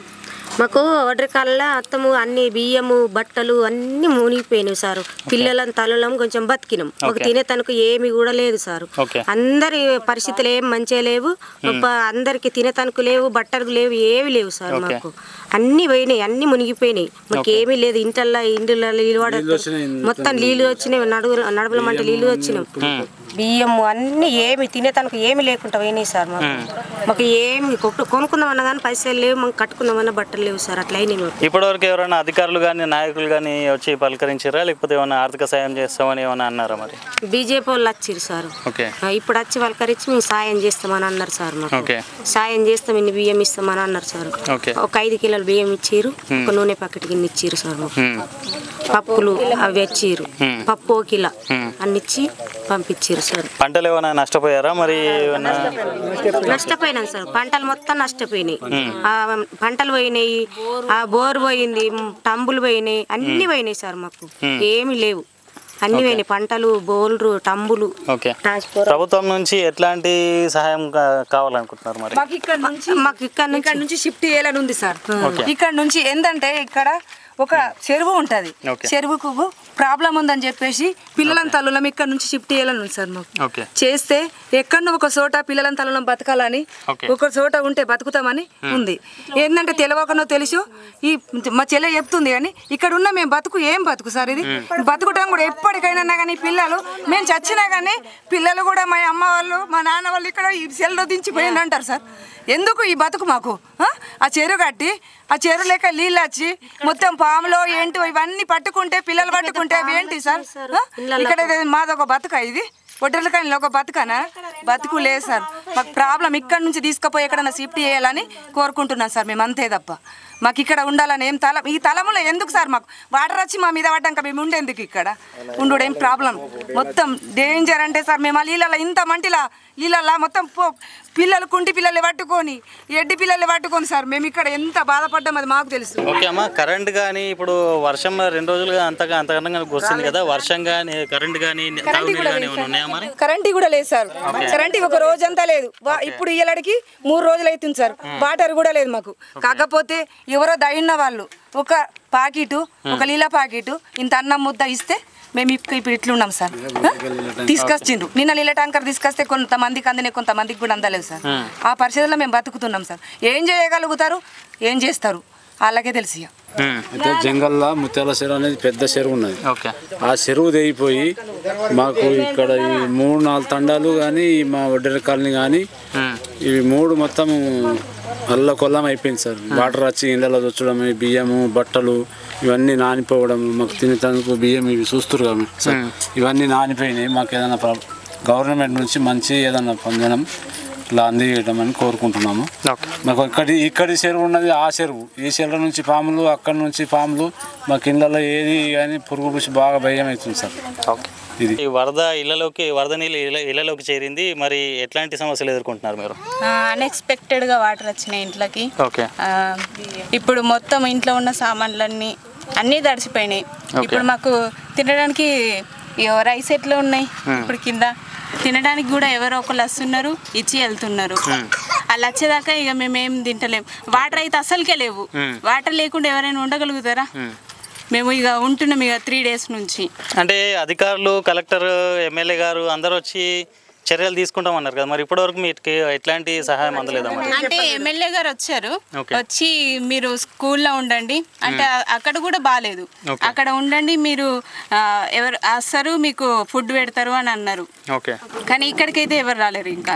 మాకు వడ్రకాలలో అత్తము అన్ని బియ్యము బట్టలు అన్ని మునిగిపోయినాయి సారు. పిల్లలను తలలం కొంచెం బతికినాం. ఒక తినే తనకు ఏమి కూడా లేదు సారు. అందరి పరిస్థితులు ఏం మంచిగా లేవు, అందరికి తినే తనకు లేవు, బట్టలకు లేవు, ఏవి లేవు సార్. మాకు అన్ని పోయినాయి, అన్ని మునిగిపోయినాయి. మాకు ఏమీ లేదు. ఇంట్లో నీళ్ళు పడ మొత్తం నీళ్ళు వచ్చినాయి, నడుపుల మంట నీళ్ళు వచ్చినాం. బియ్యము అన్ని ఏమి తినే తనకు ఏమి లేకుండా పోయినాయి సార్. మాకు ఏమి కొనుక్కుందామన్నా కానీ పైసలు లేవు, మాకు కట్టుకుందామన్నా బట్టలు లేవు సార్. అట్లా అయినాయి. ఇప్పటివరకు ఎవరైనా అధికారులు కానీ నాయకులు కానీ వచ్చి పలకరించారా, లేకపోతే ఏమైనా ఆర్థిక సాయం చేస్తామని ఏమైనా అన్నారా? మరి బీజేపీ వాళ్ళు వచ్చిరు సార్. ఇప్పుడు వచ్చి పలకరించి మేము సాయం చేస్తామని అన్నారు సార్. మాకు సాయం చేస్తాం, ఇన్ని బియ్యం ఇస్తామని అన్నారు సార్. ఒక 5 కిలోలు బియ్యం ఇచ్చిరు, ఒక నూనె ప్యాకెట్ కింద ఇచ్చిరు సార్. మాకు పప్పులు అవి వచ్చిరు, పప్పు 1 కిలో అన్ని ఇచ్చి పంపించారు సార్. పంటలు ఏమైనా నష్టపోయారా? మరి నష్టపోయినాం సార్, పంటలు మొత్తం నష్టపోయినాయి. పంటలు పోయినాయి, ఆ బోర్ పోయింది, టంబులు పోయినాయి, అన్ని పోయినాయి సార్. మాకు ఏమి లేవు, అన్ని పోయినాయి, పంటలు, బోర్లు, టంబులు. ప్రభుత్వం నుంచి ఎట్లాంటి సహాయం కావాలనుకుంటున్నారు? మరి మాకు ఇక్కడ నుంచి షిఫ్ట్ చేయాలని ఉంది సార్. ఇక్కడ నుంచి ఏంటంటే ఇక్కడ ఒక చెరువు ఉంటది, చెరువుకు ప్రాబ్లం ఉందని చెప్పేసి పిల్లలను తల్లులం ఇక్కడ నుంచి షిఫ్ట్ చేయాలని ఉంది సార్. మాకు చేస్తే ఎక్కడో ఒక చోట పిల్లలను తల్లులం బతకాలని, ఒక చోట ఉంటే బతుకుతామని ఉంది. ఏంటంటే తెలియకనో తెలుసు ఈ మా చెల్లె చెప్తుంది, కానీ ఇక్కడ ఉన్న మేము ఏం బతుకు సార్? ఇది బతుకుతాం కూడా ఎప్పటికైనా కానీ పిల్లలు మేము చచ్చినా కానీ పిల్లలు కూడా మా అమ్మ వాళ్ళు మా నాన్న వాళ్ళు ఇక్కడ ఈ సెల్లో దించిపోయింది అంటారు సార్. ఎందుకు ఈ బతుకు మాకు? ఆ చెరువు కట్టి ఆ చెరువు లేక నీళ్ళు వచ్చి మొత్తం పాములో ఏంటి ఇవన్నీ పట్టుకుంటే పిల్లలు పట్టుకుంటే అవి ఏంటి సార్? ఇక్కడ మాదొక బతుక, ఇది ఒడ్రెల కానీ ఒక బతుకనా? బతుకు లేదు సార్. మాకు ప్రాబ్లం ఇక్కడ నుంచి తీసుకుపోయి ఎక్కడన్నా షిఫ్ట్ చేయాలని కోరుకుంటున్నాం సార్. మేము అంతే తప్ప మాకు ఇక్కడ ఉండాలని ఏం ఈ తలములో ఎందుకు సార్? మాకు వాటర్ వచ్చి మా మీద పడ్డాక మేము ఉండేందుకు ఇక్కడ ఉండు ఏం ప్రాబ్లం? మొత్తం డేంజర్ అంటే సార్ మేము ఆ నీళ్ళలో ఇంత మంటిలా నీళ్ళల్లా మొత్తం పిల్లలు కుంటి పిల్లలు పట్టుకొని ఎడ్డి పిల్లలు పట్టుకొని సార్ మేము ఇక్కడ ఎంత బాధపడ్డాం అది మాకు తెలుసు. ఓకే అమ్మా, కరెంట్ కానీ ఇప్పుడు వర్షం 2 రోజులుగా అంతకన్నా వస్తుంది కదా, వర్షం కానీ కరెంట్ కానీ కరెంట్ కూడా లేదు సార్. కరెంట్ ఒక రోజంతా లేదు. ఇప్పుడు ఇయ్యలడికి 3 రోజులు అవుతుంది సార్. వాటర్ కూడా లేదు మాకు. కాకపోతే ఎవరో దయ్యున్న వాళ్ళు ఒక పాకెట్, ఒక నీళ్ళ పాకెట్, ఇంత అన్నం ముద్ద ఇస్తే మేము ఇప్పుడు ఇట్లున్నాం సార్. తీసుకొచ్చిండ్రు నిన్న నీళ్ళ ట్యాంకర్ తీసుకొస్తే కొంతమందికి అందినే, కొంతమందికి కూడా అందలేదు సార్. ఆ పరిస్థితుల్లో మేము బతుకుతున్నాం సార్. ఏం చేయగలుగుతారు, ఏం చేస్తారు వాళ్ళకే తెలిసి. అయితే జంగల్లో ముత్యాల చెరువు అనేది పెద్ద చెరువు ఉన్నది. ఆ చెరువు తెగిపోయి మాకు ఇక్కడ ఈ 3-4 తండాలు కానీ మా వడ్డెర కాలనీ కానీ ఇవి 3 మొత్తం అల్లకొల్లం అయిపోయింది సార్. వాటర్ వచ్చి ఇళ్ళలో వచ్చడం, బియ్యము బట్టలు ఇవన్నీ నానిపోవడం, మాకు తినేందుకు బియ్యం ఇవి చూస్తారు కదా సార్, ఇవన్నీ నానిపోయినాయి. మాకు ఏదైనా గవర్నమెంట్ నుంచి మంచి ఏదైనా పొందడం ఇలా అందియడం కోరుకుంటున్నాము. మాకు ఇక్కడి చెరువు ఉన్నది, ఆ చెరువు, ఈ చెరువు నుంచి పాములు, అక్కడి నుంచి పాములు, మాకు ఇళ్ళలో ఏది కానీ పురుగు పుసి బాగా భయం అవుతుంది సార్. ఇది వరద వరద నీళ్ళు ఇళ్ళలోకి చేరింది. మరి ఎట్లాంటి సమస్యలు ఎదుర్కొంటున్నారు మీరు? అన్ఎక్స్పెక్టెడ్గా వాటర్ వచ్చినాయి ఇంట్లోకి. ఇప్పుడు మొత్తం ఇంట్లో ఉన్న సామాన్లన్నీ అన్నీ తడిసిపోయినాయి. ఇప్పుడు మాకు తినడానికి రైస్ ఎట్లా ఉన్నాయి, ఇప్పుడు కింద తినడానికి కూడా ఎవరో ఒకళ్ళు వస్తున్నారు, ఇచ్చి వెళ్తున్నారు. వాళ్ళు వచ్చేదాకా ఇక మేమేం తింటలేము. వాటర్ అయితే అసలుకే లేవు. వాటర్ లేకుండా ఎవరైనా ఉండగలుగుతారా? మేము ఇక ఉంటున్నాం ఇక 3 days నుంచి. అంటే అధికారులు, కలెక్టర్, ఎమ్మెల్యే గారు అందరూ వచ్చి చర్యలు తీసుకుంటామన్నారు కదా, మరి ఇప్పటివరకు మీకు ఎట్లాంటి సహాయం అందలేదా? అంటే ఎమ్మెల్యే గారు వచ్చారు, వచ్చి మీరు స్కూల్లో ఉండండి అంటే అక్కడ కూడా బాగాలేదు, అక్కడ ఉండండి మీరు ఎవరు వస్తారు మీకు ఫుడ్ పెడతారు అని అన్నారు. కానీ ఇక్కడికైతే ఎవరు రాలేరు. ఇంకా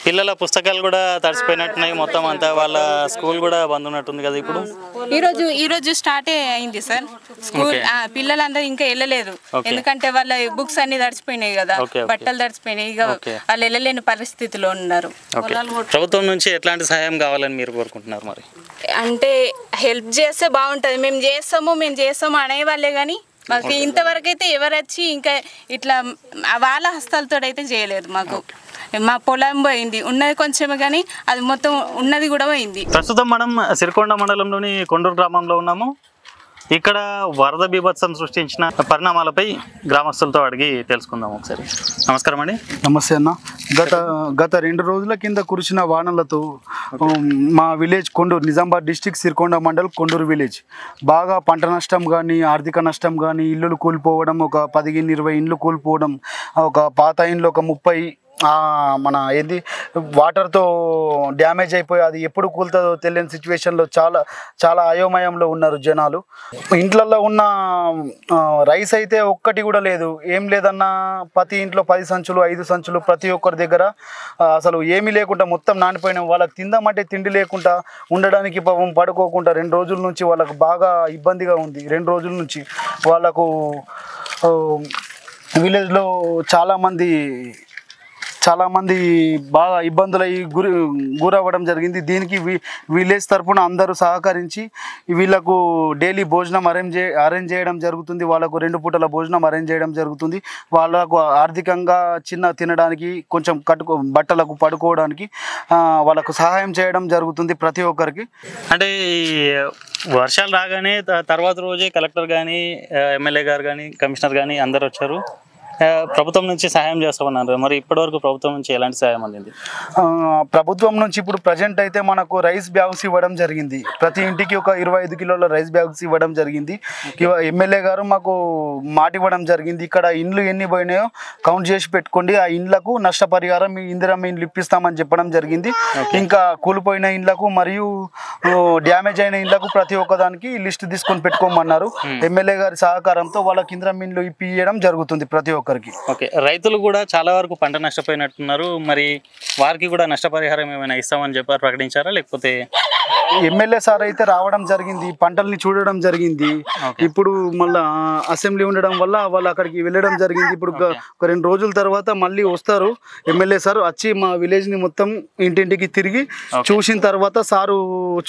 పిల్లల పుస్తకాలు కూడా తడిసిపోయినట్టున్నాయి మొత్తం అంతా, వాళ్ళ స్కూల్ కూడా బంద్ ఉన్నట్టుంది కదా ఇప్పుడు. ఈరోజు స్టార్ట్ అయింది సార్ స్కూల్. పిల్లలందరూ ఇంకా వెళ్ళలేదు, ఎందుకంటే వాళ్ళ బుక్స్ అన్ని తడిచిపోయినాయి కదా, బట్టలు తడిచిపోయినాయి, ఇక వాళ్ళు వెళ్ళలేని పరిస్థితిలో ఉన్నారు. ప్రభుత్వం నుంచి ఎట్లాంటి సహాయం కావాలని మీరు కోరుకుంటున్నారు? మరి అంటే హెల్ప్ చేస్తే బాగుంటుంది. మేము చేస్తాము అనేవాళ్ళే కానీ మాకు ఇంతవరకు అయితే ఎవరు వచ్చి ఇంకా ఇట్లా వాళ్ళ హస్తాలతో అయితే చేయలేదు. మాకు మా పొలం పోయింది, ఉన్నది కొంచెమే కానీ అది మొత్తం ఉన్నది కూడా పోయింది. ప్రస్తుతం మనం సిరికొండ మండలంలోని కొండూరు గ్రామంలో ఉన్నాము. ఇక్కడ వరద బీభత్సం సృష్టించిన పరిణామాలపై గ్రామస్తులతో అడిగి తెలుసుకుందాం ఒకసారి. నమస్కారం అండి. నమస్తే అన్న. గత 2 రోజుల కింద కురిసిన వానలతో మా village Konduru, Nizamabad district Sirikonda mandal Konduru village బాగా పంట నష్టం కానీ, ఆర్థిక నష్టం కానీ, ఇల్లులు కూలిపోవడం, ఒక 15-20 ఇండ్లు కూలిపోవడం, ఒక పాత ఇండ్లు ఒక 30 మన వాటర్తో డ్యామేజ్ అయిపోయి అది ఎప్పుడు కూలుతుందో తెలియని సిచ్యువేషన్లో చాలా అయోమయంలో ఉన్నారు జనాలు. ఇంట్లలో ఉన్న రైస్ అయితే ఒక్కటి కూడా లేదు, ఏం లేదన్నా ప్రతి ఇంట్లో 10 సంచులు 5 సంచులు ప్రతి ఒక్కరి దగ్గర అసలు ఏమీ లేకుండా మొత్తం నానిపోయిన. వాళ్ళకి తిందామంటే తిండి లేకుండా, ఉండడానికి పాపం పడుకోకుండా 2 రోజుల నుంచి వాళ్ళకు బాగా ఇబ్బందిగా ఉంది. 2 రోజుల నుంచి వాళ్ళకు విలేజ్లో చాలామంది బాగా ఇబ్బందులై గురవ్వడం జరిగింది. దీనికి విలేజ్ తరఫున అందరూ సహకరించి వీళ్ళకు డైలీ భోజనం అరేంజ్ చేయడం జరుగుతుంది. వాళ్ళకు 2 పూటల భోజనం అరేంజ్ చేయడం జరుగుతుంది. వాళ్ళకు ఆర్థికంగా తినడానికి, కొంచెం బట్టలకు పడుకోవడానికి వాళ్ళకు సహాయం చేయడం జరుగుతుంది ప్రతి ఒక్కరికి. అంటే ఈ వర్షాలు రాగానే తర్వాత రోజే కలెక్టర్ కానీ, ఎమ్మెల్యే గారు కానీ, కమిషనర్ కానీ అందరు వచ్చారు, ప్రభుత్వం నుంచి సహాయం చేస్తామన్నారు. మరి ఇప్పటివరకు ప్రభుత్వం నుంచి ఎలాంటి సహాయం అందింది? ప్రభుత్వం నుంచి ఇప్పుడు ప్రజెంట్ అయితే మనకు రైస్ బ్యాగ్స్ ఇవ్వడం జరిగింది. ప్రతి ఇంటికి ఒక 25 కిలోల రైస్ బ్యాగ్స్ ఇవ్వడం జరిగింది. ఎమ్మెల్యే గారు మాకు మాట ఇవ్వడం జరిగింది, ఇక్కడ ఇండ్లు ఎన్ని పోయినాయో కౌంట్ చేసి పెట్టుకోండి, ఆ ఇండ్లకు నష్టపరిహారం ఇందిరమ్మ ఇండ్లు ఇప్పిస్తామని చెప్పడం జరిగింది. ఇంకా కూలిపోయిన ఇండ్లకు మరియు డ్యామేజ్ అయిన ఇండ్లకు ప్రతి ఒక్కదానికి లిస్ట్ తీసుకొని పెట్టుకోమన్నారు. ఎమ్మెల్యే గారి సహకారంతో వాళ్ళకి ఇందిరమ్మ ఇండ్లు ఇప్పియడం జరుగుతుంది ప్రతి ఒక్కరికి. రైతులు కూడా చాలా వరకు పంట నష్టపోయినట్టున్నారు, మరి వారికి కూడా నష్టపరిహారం ఏమైనా ఇస్తామని చెప్పారు, ప్రకటించారా? లేకపోతే ఎమ్మెల్యే సార్ అయితే రావడం జరిగింది, పంటల్ని చూడడం జరిగింది. ఇప్పుడు మళ్ళా అసెంబ్లీ ఉండడం వల్ల వాళ్ళు అక్కడికి వెళ్ళడం జరిగింది. ఇప్పుడు ఒక 2 రోజుల తర్వాత మళ్ళీ వస్తారు ఎమ్మెల్యే సార్, వచ్చి మా విలేజ్ ని మొత్తం ఇంటింటికి తిరిగి చూసిన తర్వాత సారు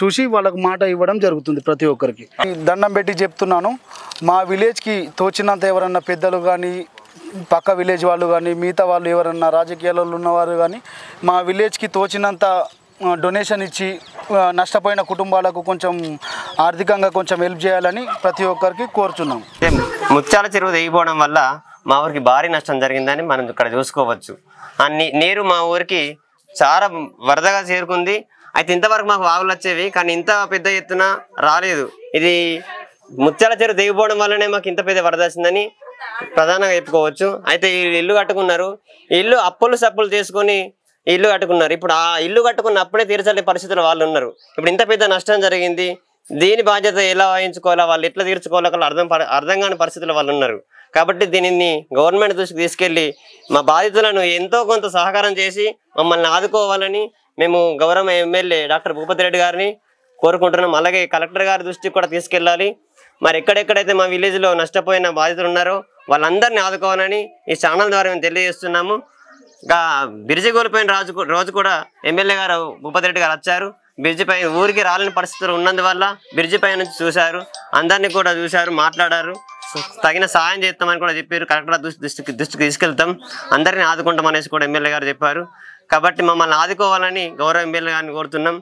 చూసి వాళ్ళకు మాట ఇవ్వడం జరుగుతుంది ప్రతి ఒక్కరికి. దండం పెట్టి చెప్తున్నాను, మా విలేజ్ కి తోచినంత ఎవరన్నా పెద్దలు కానీ, పక్క విలేజ్ వాళ్ళు కానీ, మిగతా వాళ్ళు ఎవరన్నా రాజకీయాలలో ఉన్నవారు కానీ మా విలేజ్కి తోచినంత డొనేషన్ ఇచ్చి నష్టపోయిన కుటుంబాలకు కొంచెం ఆర్థికంగా కొంచెం హెల్ప్ చేయాలని ప్రతి ఒక్కరికి కోరుచున్నాం. ముత్యాల చెరువు తెగిపోవడం వల్ల మా ఊరికి భారీ నష్టం జరిగిందని మనం ఇక్కడ చూసుకోవచ్చు. నీరు మా ఊరికి చాలా వరదగా చేరుకుంది. అయితే ఇంతవరకు మాకు వాగులు వచ్చేవి, కానీ ఇంత పెద్ద ఎత్తున రాలేదు. ఇది ముత్యాల చెరువు తెగిపోవడం వల్లనే మాకు ఇంత పెద్ద వరద వచ్చిందని ప్రధానంగా చెప్పుకోవచ్చు. అయితే ఈ ఇల్లు కట్టుకున్నారు, ఇల్లు అప్పులు సప్పులు చేసుకొని ఇల్లు కట్టుకున్నారు. ఇప్పుడు ఆ ఇల్లు కట్టుకున్న అప్పుడే తీర్చలే పరిస్థితులు వాళ్ళు ఉన్నారు. ఇప్పుడు ఇంత పెద్ద నష్టం జరిగింది. దీని బాధ్యత ఎలా వహించుకోవాలా, వాళ్ళు ఎట్లా తీర్చుకోవాలో అర్థం కాని పరిస్థితుల్లో వాళ్ళు ఉన్నారు. కాబట్టి దీనిని గవర్నమెంట్ దృష్టికి తీసుకెళ్లి మా బాధితులను ఎంతో కొంత సహకారం చేసి మమ్మల్ని ఆదుకోవాలని మేము గౌరవ ఎమ్మెల్యే డాక్టర్ భూపతి రెడ్డి గారిని కోరుకుంటున్నాం. అలాగే కలెక్టర్ గారి దృష్టికి కూడా తీసుకెళ్ళాలి. మరి ఎక్కడెక్కడైతే మా విలేజ్లో నష్టపోయిన బాధితులు ఉన్నారో వాళ్ళందరినీ ఆదుకోవాలని ఈ ఛానల్ ద్వారా మేము తెలియజేస్తున్నాము. ఇంకా బ్రిడ్జి కోల్పోయిన రోజు కూడా ఎమ్మెల్యే గారు భూపతి రెడ్డి గారు వచ్చారు. బ్రిడ్జి పై ఊరికి రాలేని పరిస్థితులు ఉన్నందువల్ల బ్రిడ్జి పై నుంచి చూశారు, అందరినీ కూడా చూశారు, మాట్లాడారు, తగిన సహాయం చేస్తామని కూడా చెప్పారు. కలెక్టర్ దృష్టికి తీసుకెళ్తాం, అందరినీ ఆదుకుంటాం అనేసి కూడా ఎమ్మెల్యే గారు చెప్పారు. కాబట్టి మమ్మల్ని ఆదుకోవాలని గౌరవ ఎమ్మెల్యే గారిని కోరుతున్నాం.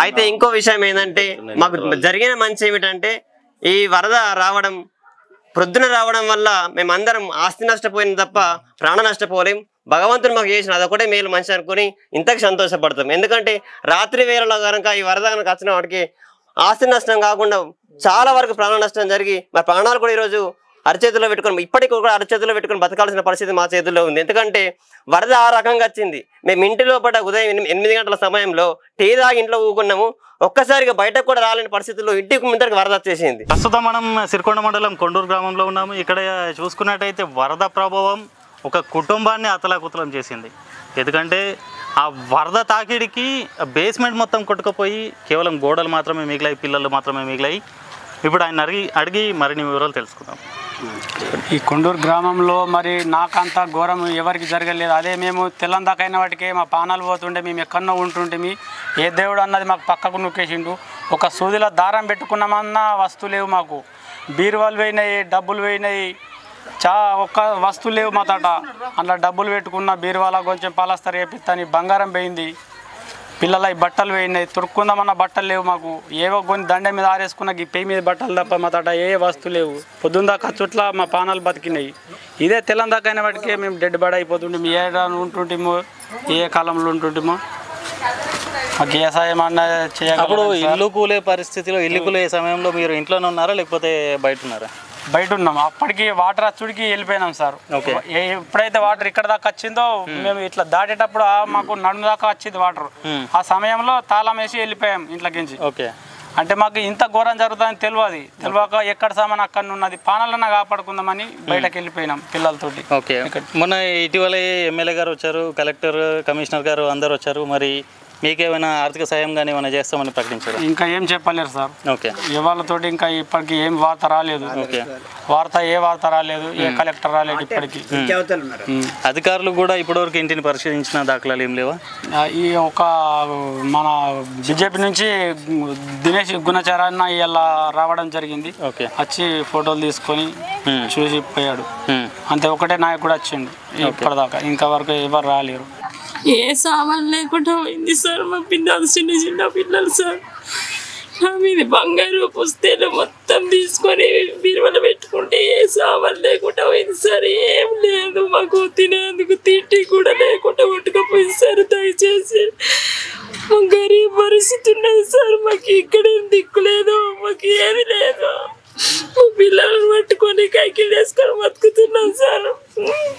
అయితే ఇంకో విషయం ఏంటంటే మాకు జరిగిన మంచి ఏమిటంటే ఈ వరద రావడం ప్రొద్దున రావడం వల్ల మేమందరం ఆస్తి నష్టపోయిన తప్ప ప్రాణ నష్టపోలేం. భగవంతుడు మాకు చేసిన అదొకటే మేలు మంచి అనుకుని ఇంతకు సంతోషపడతాం. ఎందుకంటే రాత్రి వేళలో కనుక ఈ వరద కనుక వచ్చిన వాటికి ఆస్తి నష్టం కాకుండా చాలా వరకు ప్రాణ నష్టం జరిగి మా ప్రాణాలు కూడా ఈరోజు అరచేతిలో పెట్టుకొని ఇప్పటికి కూడా అరచేతిలో పెట్టుకొని బతకాల్సిన పరిస్థితి మా చేతుల్లో ఉంది. ఎందుకంటే వరద ఆ రకంగా వచ్చింది. మేము ఇంటిలో పడ్డ ఉదయం 8 గంటల సమయంలో టీ తాగి ఇంట్లో ఊకున్నాము. ఒక్కసారిగా బయటకు కూడా రాలేని పరిస్థితుల్లో ఇంటికి ముందరికి వరద వచ్చేసింది. ప్రస్తుతం మనం సిరికొండ మండలం కొండూరు గ్రామంలో ఉన్నాము. ఇక్కడ చూసుకున్నట్టయితే వరద ప్రభావం ఒక కుటుంబాన్ని అతలాకుతలం చేసింది. ఎందుకంటే ఆ వరద తాకిడికి బేస్మెంట్ మొత్తం కొట్టుకుపోయి కేవలం గోడలు మాత్రమే మిగిలాయి, పిల్లలు మాత్రమే మిగిలాయి. ఇప్పుడు ఆయన అడిగి మరిన్ని వివరాలు తెలుసుకుందాం. ఈ కొండూరు గ్రామంలో మరి నాకంత ఘోరం ఎవరికి జరగలేదు. అదే మేము తెల్లందాకైన వాటికే మా పానాలు పోతుండే, మేము ఎక్కడో ఉంటుంటే ఏ దేవుడు అన్నది మాకు పక్కకు నొక్కేసిండు. ఒక సూదిలో దారం పెట్టుకున్నామన్నా వస్తువు లేవు, మాకు బీరువాలు పోయినాయి, డబ్బులు పోయినాయి, ఒక్క వస్తువు లేవు మా తాట. అందులో డబ్బులు పెట్టుకున్న బీరువాల కొంచెం పాలస్తర్ వేపిస్తాను, బంగారం పోయింది, పిల్లల బట్టలు పోయినాయి, తొడుక్కుందామన్న బట్టలు లేవు మాకు. ఏవో కొన్ని దండ మీద ఆరేసుకున్న పెయి మీద బట్టలు తప్ప మా తాట ఏ వస్తువు లేవు. పొద్దున్న దాకా చుట్ల మా పానాలు బతికినాయి. ఇదే తెల్లం దాకా అయిన వాటికే మేము డెడ్ బాడీ అయిపోతుంటాము. ఏ ఉంటుంటామో ఏ కాలంలో ఉంటుంటామో మాకు ఏ సాయం అన్న చేయాలి. అప్పుడు ఇల్లు కూలే పరిస్థితిలో, ఇల్లు కూలే సమయంలో మీరు ఇంట్లోనే ఉన్నారా లేకపోతే బయట ఉన్నారా? బయట ఉన్నాం. అప్పటికి వాటర్ అచ్చుడికి వెళ్ళిపోయినాం సార్. ఎప్పుడైతే వాటర్ ఇక్కడ దాకా వచ్చిందో మేము ఇట్లా దాటేటప్పుడు మాకు నడుము దాకా వచ్చింది వాటర్. ఆ సమయంలో తాళం వేసి వెళ్ళిపోయాం ఇంట్లోకించి. అంటే మాకు ఇంత ఘోరం జరుగుతుందని తెలియక ఎక్కడ సామాన్ అక్కడ ఉన్నది పానాలన్నా కాపాడుకుందామని బయటకు వెళ్ళిపోయినాం పిల్లలతోటి. ఓకే, మొన్న ఇటీవల ఎమ్మెల్యే గారు వచ్చారు, కలెక్టర్, కమిషనర్ గారు అందరు వచ్చారు. మరి మీకేమైనా ఆర్థిక సాయం కానీ ఏమైనా చేస్తామని ప్రకటించారు? ఇంకా ఏం చెప్పలేరు సార్. ఓకే, వాళ్ళతోటి ఇంకా ఇప్పటికి ఏం వార్త రాలేదు. ఏ వార్త రాలేదు, ఏ కలెక్టర్ రాలేదు ఇప్పటికి. అధికారులు కూడా ఇప్పటివరకు ఇంటిని పరిశీలించిన దాఖలాలు ఏం లేవా? ఈ ఒక మన బీజేపీ నుంచి దినేష్ గుణచారాన్న ఇలా రావడం జరిగింది. వచ్చి ఫోటోలు తీసుకొని చూసి పోయాడు. అంతే, ఒకటే నాయకుడు వచ్చిండు ఇప్పటిదాకా. ఇంకా వరకు ఎవరు రాలేరు. ఏ సామాన్ లేకుండా పోయింది సార్. మా పిల్లలు చిన్న పిల్లలు సార్. మీది బంగారు పుస్తేలు మొత్తం తీసుకొని బీరువాలో పెట్టుకుంటే ఏ సామాన్ లేకుండా పోయింది సార్. ఏం లేదు, మాకు తినేందుకు తిండి కూడా లేకుండా కొట్టుకుపోయింది సార్. దయచేసి మా గరీబ్ పరిస్థితి ఉన్నది సార్. మాకు ఇక్కడేం దిక్కు లేదు, మాకు ఏది లేదు. మా పిల్లలను పట్టుకొని కైకిలు వేసుకొని బతుకుతున్నాం సార్.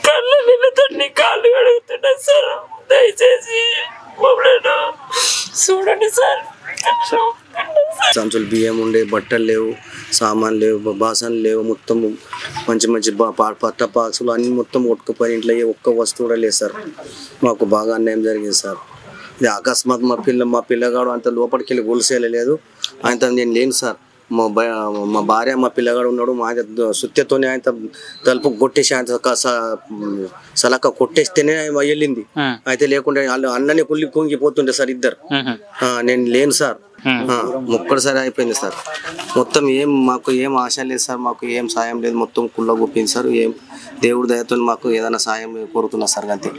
కళ్ళ నీళ్ళతో కాళ్ళు కడుగుతున్నాం సార్. దయచేసి మమ్మల్ని చూడండి సార్. సంచులు బియ్యం ఉండే, బట్టలు లేవు, సామాన్లు లేవు, బాసనలు లేవు, మొత్తం మంచి పట్ట పాసులు అన్ని మొత్తం కొట్టుకుపోయి ఇంట్లో ఏ ఒక్క వస్తువు కూడా లేదు సార్. మాకు బాగా అన్యాయం జరిగింది సార్. ఇది అకస్మాత్ మా పిల్లగాడు అంత లోపలికి వెళ్ళి గొలుసేయలేదు. ఆయనతో నేను లేను సార్. మా భార్య మా పిల్లగాడు ఉన్నాడు. మా ఆయన సుత్యతోనే ఆయన తలుపు కొట్టేసి ఆయన సలక కొట్టేస్తేనే వెళ్ళింది. అయితే లేకుండా వాళ్ళు అన్ననే కుంగిపోతుండే సార్ ఇద్దరు. నేను లేను సార్. ఒక్కడిసారి అయిపోయింది సార్. మొత్తం మాకు ఏం ఆశ లేదు సార్. మాకు ఏం సాయం లేదు, మొత్తం కుళ్ళగొప్పింది సార్. దేవుడి దయతో మాకు ఏదైనా సాయం కోరుతున్నా సార్. అంతే,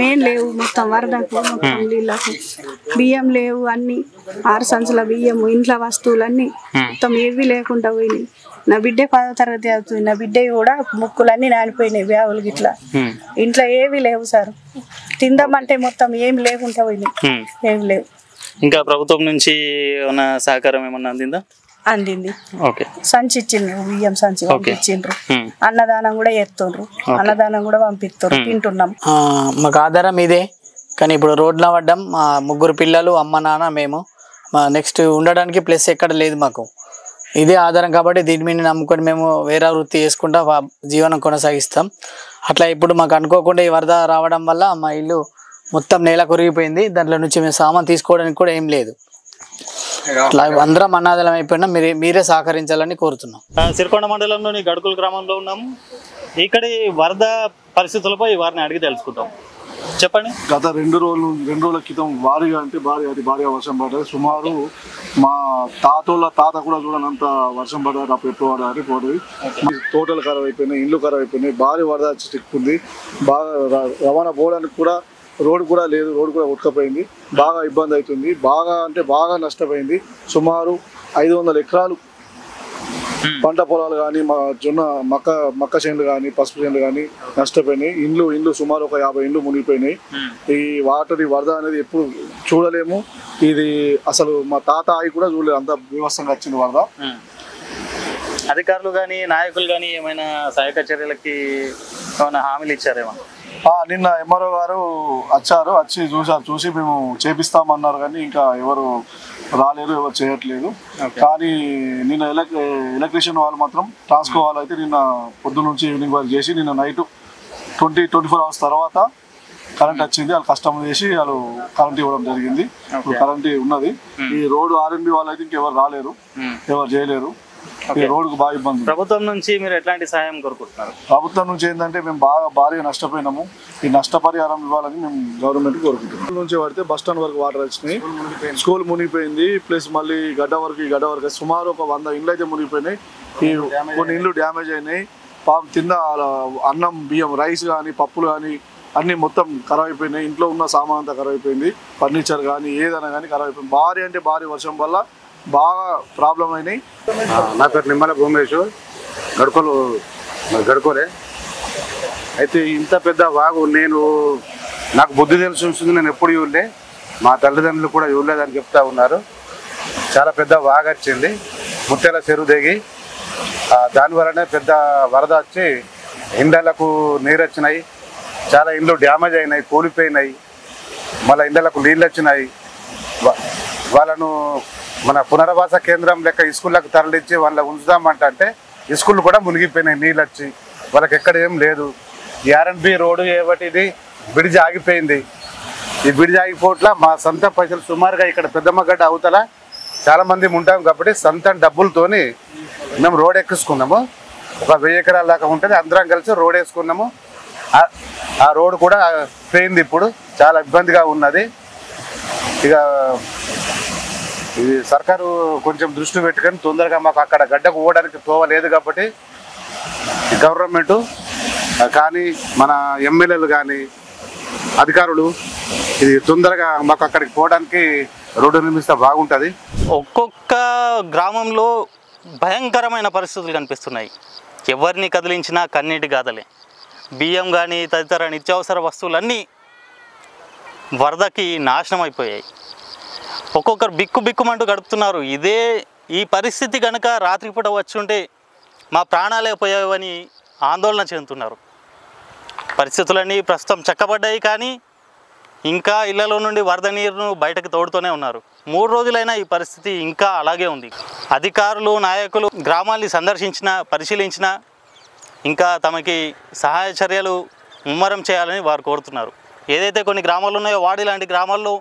మెయిన్ లేవు, మొత్తం వరదకు మొత్తం నీళ్ళకు బియ్యం లేవు. అన్ని 6 సంచుల బియ్యం, ఇంట్లో వస్తువులన్నీ మొత్తం ఏవి లేకుండా పోయినాయి. నా బిడ్డ 10వ తరగతి అవుతుంది. నా బిడ్డ కూడా ముక్కులన్నీ నానిపోయినాయి, బ్యాగులు గిట్లా. ఇంట్లో ఏవి లేవు సార్. తిందామంటే మొత్తం ఏమి లేకుండా పోయినాయి, ఏమి లేవు. ఇంకా ప్రభుత్వం నుంచి ఏమైనా సహకారం ఏమన్నా అందిందా? అందింది. సంచి ఇచ్చిండ్రు, బియ్యం సంచి పంపించిండ్రు. అన్నదానం కూడా చేస్తుండ్రు, అన్నదానం కూడా పంపిస్తారు, తింటున్నాం. మాకు ఆధారం ఇదే, కానీ ఇప్పుడు రోడ్లో పడ్డాం. మా 3 పిల్లలు, అమ్మ నాన్న, మేము. నెక్స్ట్ ఉండడానికి ప్లేస్ ఎక్కడ లేదు మాకు. ఇదే ఆధారం కాబట్టి దీని మీద నమ్ముకొని మేము వేరే వృత్తి చేసుకుంటా జీవనం కొనసాగిస్తాం. అట్లా ఇప్పుడు మాకు అనుకోకుండా ఈ వరద రావడం వల్ల మా ఇల్లు మొత్తం నేల కొరిగిపోయింది. దాంట్లో నుంచి మేము సామాన్ తీసుకోవడానికి కూడా ఏం లేదు. అట్లా అందరం అనాథలం అయిపోయినా మీరే సహకరించాలని కోరుతున్నాం. సిరికొండ మండలంలోని గడుకుల గ్రామంలో ఉన్నాము. ఇక్కడి వరద పరిస్థితులపై వారిని అడిగి తెలుసుకుంటాం. చెప్పండి. గత రెండు రోజుల క్రితం భారీగా వర్షం పడ్డది. సుమారు మా తాత కూడా చూడనంత వర్షం పడ్డది. అప్పుడు ఎప్పుడు పడ్డది. తోటలు ఖరాబ్ అయిపోయినాయి, ఇల్లు ఖరాబ్ అయిపోయినాయి. భారీ వరద చిక్కుంది. బాగా రవాణా పోవడానికి కూడా రోడ్డు కూడా లేదు. రోడ్డు కూడా ఉడకపోయింది. బాగా ఇబ్బంది అవుతుంది. బాగా నష్టపోయింది. సుమారు 500 ఎకరాలు పంట పొలాలు కానీ జొన్న మక్క చేనులు కానీ పసుపు చేనులు కానీ నష్టపోయినాయి. ఇండ్లు సుమారు ఒక 50 ఇండ్లు మునిగిపోయినాయి. ఈ వరద అనేది ఎప్పుడు చూడలేము. ఇది అసలు మా తాత ఆయి కూడా చూడలేదు, అంత బీభత్సంగా వచ్చింది వరద. అధికారులు కానీ నాయకులు కానీ ఏమైనా సహాయక చర్యలకి ఏమైనా హామీలు ఇచ్చారేమో? నిన్న ఎంఆర్ఓ గారు వచ్చి చూసి మేము చేపిస్తామన్నారు, కానీ ఇంకా ఎవరు రాలేరు, ఎవరు చేయట్లేదు. కానీ నిన్న ఎలక్ట్రీషియన్ వాళ్ళు మాత్రం ట్రాన్స్కో వాళ్ళు అయితే నిన్న పొద్దున్న నుంచి ఈవినింగ్ వరకు చేసి నిన్న నైట్ 24 అవర్స్ తర్వాత కరెంట్ వచ్చింది. వాళ్ళు కష్టం చేసి వాళ్ళు కరెంట్ ఇవ్వడం జరిగింది. ఇప్పుడు కరెంట్ ఉన్నది. ఈ రోడ్డు ఆర్ఎన్బి వాళ్ళు అయితే ఇంకెవరు రాలేరు, ఎవరు చేయలేరు. ఈ రోడ్డుకు బాగా ఇబ్బంది. ప్రభుత్వం నుంచి మీరు ఎట్లాంటి సహాయం కోరుకుంటున్నారు? ప్రభుత్వం నుంచి ఏంటంటే మేము భారీగా నష్టపోయినాము. ఈ నష్టపరిహారం ఇవ్వాలని మేము గవర్నమెంట్ కోరుకుంటున్నాం. నుంచి పడితే బస్ స్టాండ్ వరకు వాటర్ వచ్చినాయి, స్కూల్ మునిగిపోయింది, ప్లస్ మళ్ళీ గడ్డ వరకు సుమారు ఒక 100 ఇండ్లు అయితే మునిగిపోయినాయి. ఈ కొన్ని ఇండ్లు డ్యామేజ్ అయినాయి. తిన్న అన్నం, బియ్యం, రైస్ కానీ పప్పులు కానీ అన్నీ మొత్తం ఖరాబ్ అయిపోయినాయి. ఇంట్లో ఉన్న సామాన్ అంతా ఖరాబ్ అయిపోయింది. ఫర్నిచర్ కానీ ఏదైనా కానీ ఖరాబ్ అయిపోయింది. భారీ వర్షం వల్ల బాగా ప్రాబ్లం అయినాయి. నా పేరు నిమ్మల భూమేశ్వర్, గడుకోలే. అయితే ఇంత పెద్ద వాగు నాకు బుద్ధి తెలిసి నేను ఎప్పుడు చూడలే, మా తల్లిదండ్రులు కూడా చూడలేదని చెప్తా ఉన్నారు. చాలా పెద్ద వాగు వచ్చింది, ముత్యాల చెరువు దిగి దానివల్లనే పెద్ద వరద వచ్చి ఇండ్లకు నీరు వచ్చినాయి. చాలా ఇండ్లు డ్యామేజ్ అయినాయి, కూలిపోయినాయి. మళ్ళీ ఇండ్లకు నీళ్ళు వచ్చినాయి. వాళ్ళను మన పునరావాస కేంద్రం లెక్క స్కూళ్ళకు తరలించి వాళ్ళ ఉంచుదామంటే స్కూళ్ళు కూడా మునిగిపోయినాయి నీళ్ళు వచ్చి. వాళ్ళకి ఎక్కడ ఏం లేదు. ఈ ఆర్ఎన్బి రోడ్డు ఏబట్టి బ్రిడ్జ్ ఆగిపోయింది. ఈ బ్రిడ్జ్ ఆగిపోట్ల మా సొంత పైసలు సుమారుగా ఇక్కడ పెద్దమ్మగడ్డ అవతల చాలా మంది ఉంటాం కాబట్టి సొంత డబ్బులతోని మేము రోడ్ ఎక్కించుకున్నాము. ఒక 1000 ఎకరాల దాకా ఉంటుంది. అందరం కలిసి రోడ్ వేసుకున్నాము. ఆ రోడ్ కూడా పోయింది. ఇప్పుడు చాలా ఇబ్బందిగా ఉన్నది. ఇక ఇది సర్కారు కొంచెం దృష్టి పెట్టుకొని తొందరగా మాకు అక్కడ గడ్డకు పోవడానికి తోవలేదు కాబట్టి గవర్నమెంట్ కానీ మన ఎమ్మెల్యేలు కానీ అధికారులు ఇది తొందరగా మాకు అక్కడికి పోవడానికి రోడ్డు నిర్మిస్తే బాగుంటుంది. ఒక్కొక్క గ్రామంలో భయంకరమైన పరిస్థితులు కనిపిస్తున్నాయి. ఎవరిని కదిలించినా కన్నీటి గాథలే. బియ్యం కానీ తదితర నిత్యావసర వస్తువులన్నీ వరదకి నాశనం అయిపోయాయి. ఒక్కొక్కరు బిక్కుమంటూ గడుపుతున్నారు. ఈ పరిస్థితి కనుక రాత్రిపూట వచ్చి ఉంటే మా ప్రాణాలే పోయావని ఆందోళన చెందుతున్నారు. పరిస్థితులన్నీ ప్రస్తుతం చక్కబడ్డాయి, కానీ ఇంకా ఇళ్లలో నుండి వరద నీరును బయటకు తోడుతూనే ఉన్నారు. 3 రోజులైనా ఈ పరిస్థితి ఇంకా అలాగే ఉంది. అధికారులు, నాయకులు గ్రామాల్ని పరిశీలించినా ఇంకా తమకి సహాయ చర్యలు ముమ్మరం చేయాలని వారు కోరుతున్నారు. ఏదైతే కొన్ని గ్రామాలు ఉన్నాయో వాడి లాంటి గ్రామాల్లో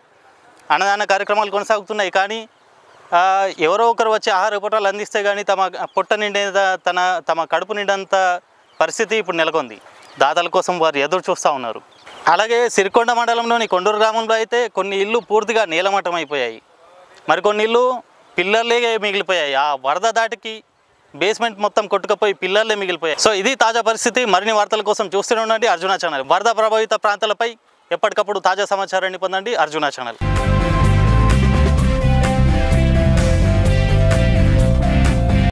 అన్నదాన కార్యక్రమాలు కొనసాగుతున్నాయి, కానీ ఎవరో ఒకరు వచ్చి ఆహార పొట్టాలు అందిస్తే కానీ తమ కడుపు నిండంత పరిస్థితి ఇప్పుడు నెలకొంది. దాతల కోసం వారు ఎదురు చూస్తూ ఉన్నారు. అలాగే సిరికొండ మండలంలోని కొండూరు గ్రామంలో అయితే కొన్ని ఇళ్ళు పూర్తిగా నీలమట్టం అయిపోయాయి. మరికొన్ని ఇళ్ళు పిల్లర్లే మిగిలిపోయాయి. ఆ వరద దాటికి బేస్మెంట్ మొత్తం కొట్టుకుపోయి పిల్లర్లే మిగిలిపోయాయి. సో ఇది తాజా పరిస్థితి. మరిన్ని వార్తల కోసం చూస్తూనే ఉండండి అర్జున ఛానల్. వరద ప్రభావిత ప్రాంతాలపై ఎప్పటికప్పుడు తాజా సమాచారాన్ని పొందండి అర్జున ఛానల్.